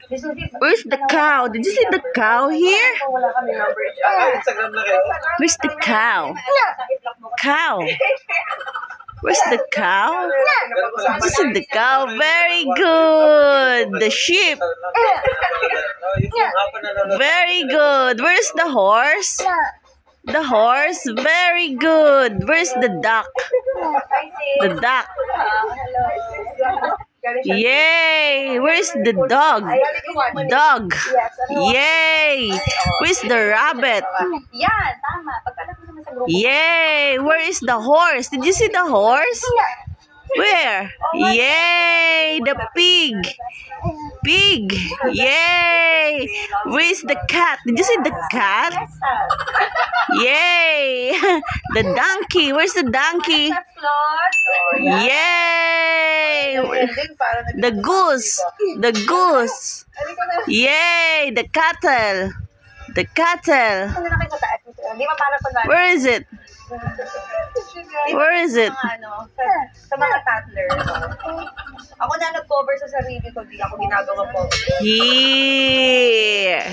Where's the cow? Did you see the cow here? Where's the cow? Cow. Where's the cow? Did you see the cow? Very good. The sheep. Very good. Where's the horse? The horse. Very good. Where's the duck? The duck. Yay! Where's the dog? Dog. Yay! Where's the rabbit? Yay! Where is the horse? Did you see the horse? Where? Yay! The pig. Pig. Yay! Where's the cat? Did you see the cat? Yay! The donkey. Where's the donkey? Yay! The goose. The goose. Yay! The cattle. The cattle. Where is it? Where is it? Sa mga toddlers. Ako na nag-cover sa sarili ko, di ako ginagawa po. Here.